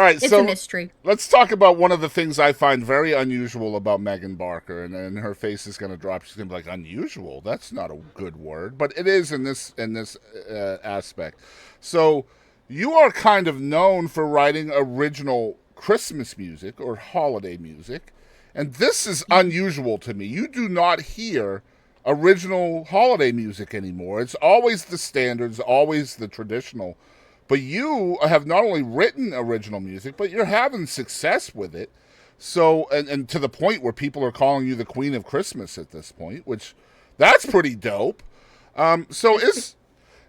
All right, It's a so mystery. let's talk about one of the things I find very unusual about Megan Barker, and her face is going to drop. She's going to be like, "Unusual? That's not a good word," but it is in this aspect. So, you are kind of known for writing original Christmas music or holiday music, and this is Mhm. unusual to me. You do not hear original holiday music anymore. It's always the standards, always the traditional. But you have not only written original music, but you're having success with it. So, and to the point where people are calling you the Queen of Christmas at this point, which that's pretty dope. So is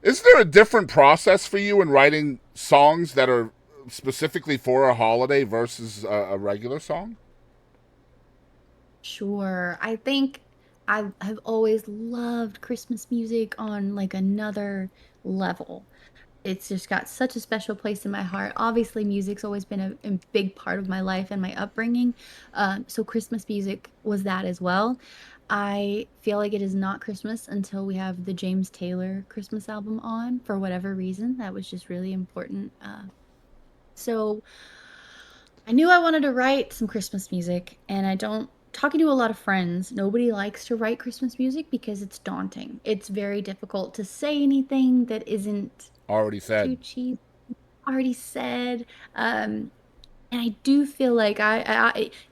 there a different process for you in writing songs that are specifically for a holiday versus a regular song? Sure. I think I have always loved Christmas music on like another level. It's just got such a special place in my heart. Obviously, music's always been a big part of my life and my upbringing. So Christmas music was that as well. I feel like it is not Christmas until we have the James Taylor Christmas album on for whatever reason. That was just really important. So I knew I wanted to write some Christmas music, and I don't. Talking to a lot of friends, nobody likes to write Christmas music because it's daunting. It's very difficult to say anything that isn't Already too said. cheesy, already said. And I do feel like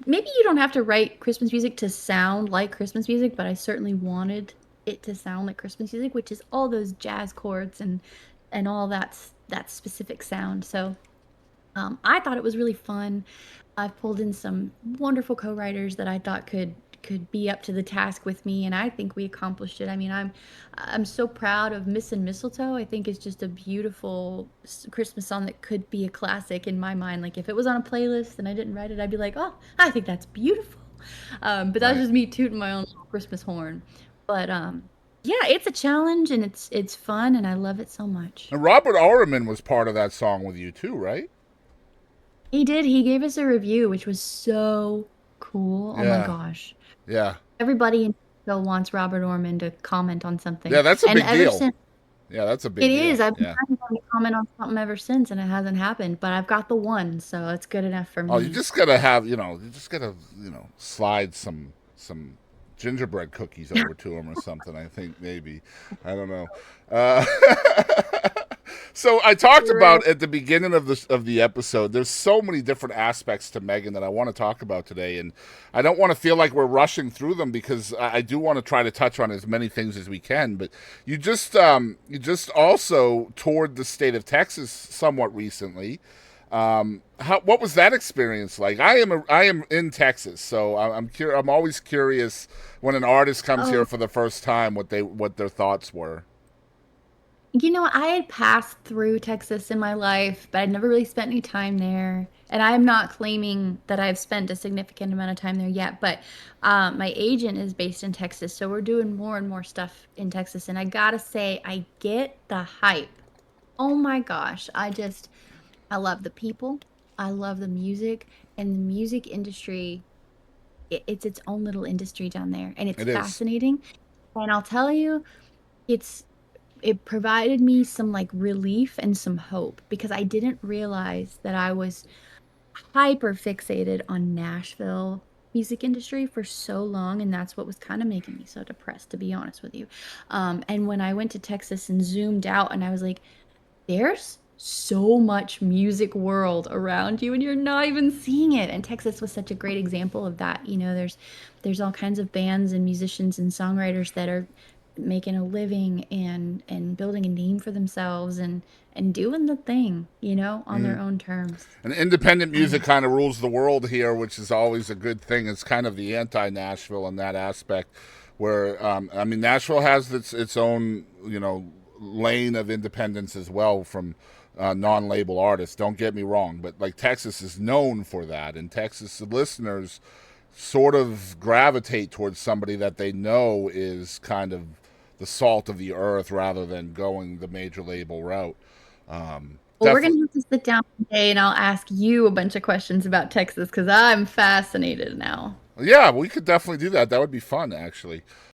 maybe you don't have to write Christmas music to sound like Christmas music, but I certainly wanted it to sound like Christmas music, which is all those jazz chords and all that specific sound. So I thought it was really fun. I've pulled in some wonderful co-writers that I thought could be up to the task with me, and I think we accomplished it. I mean, I'm so proud of Miss and Mistletoe. I think it's just a beautiful Christmas song that could be a classic in my mind. Like if it was on a playlist and I didn't write it, I'd be like, oh, I think that's beautiful. But that's Right. just me tooting my own little Christmas horn. But yeah, it's a challenge and it's fun, and I love it so much. And Robert Oerman was part of that song with you too, right? He did. He gave us a review, which was so cool. Oh my Yeah. gosh. Yeah. Everybody in Nashville wants Robert Orman to comment on something. Yeah, that's a And big ever deal. since Yeah, that's a it big is, deal. I've been Yeah. trying to get him to comment on something ever since, and it hasn't happened. But I've got the one, so it's good enough for Oh, you me. just gotta have, you just gotta, slide some gingerbread cookies over to him or something. I think maybe, I don't know. Uh, so I talked Real. about at the beginning of the episode. There's so many different aspects to Megan that I want to talk about today, and I don't want to feel like we're rushing through them because I do want to try to touch on as many things as we can. But you just also toured the state of Texas somewhat recently. What was that experience like? I am in Texas, so I'm always curious when an artist comes here Oh, for the first time what their thoughts were. I had passed through Texas in my life, but I'd never really spent any time there. And I'm not claiming that I've spent a significant amount of time there yet, but my agent is based in Texas, so we're doing more and more stuff in Texas. And I gotta say, I get the hype. Oh my gosh, I love the people, I love the music, and the music industry, it's its own little industry down there, and it's It is. fascinating. And I'll tell you, it's it provided me some like relief and some hope because I didn't realize that I was hyper fixated on Nashville music industry for so long, and that's what was kind of making me so depressed, to be honest with you. And when I went to Texas and zoomed out, and I was like, there's so much music world around you and you're not even seeing it. And Texas was such a great example of that. There's all kinds of bands and musicians and songwriters that are making a living and building a name for themselves and doing the thing, on their own terms. And independent music And kind of rules the world here, which is always a good thing. It's kind of the anti Nashville in that aspect, where I mean Nashville has its own lane of independence as well from non-label artists. Don't get me wrong, but like Texas is known for that, and Texas listeners sort of gravitate towards somebody that they know is kind of the salt of the earth rather than going the major label route. well, we're Definitely. gonna have to sit down today and I'll ask you a bunch of questions about Texas because I'm fascinated now. Yeah, we could definitely do that. That would be fun, actually.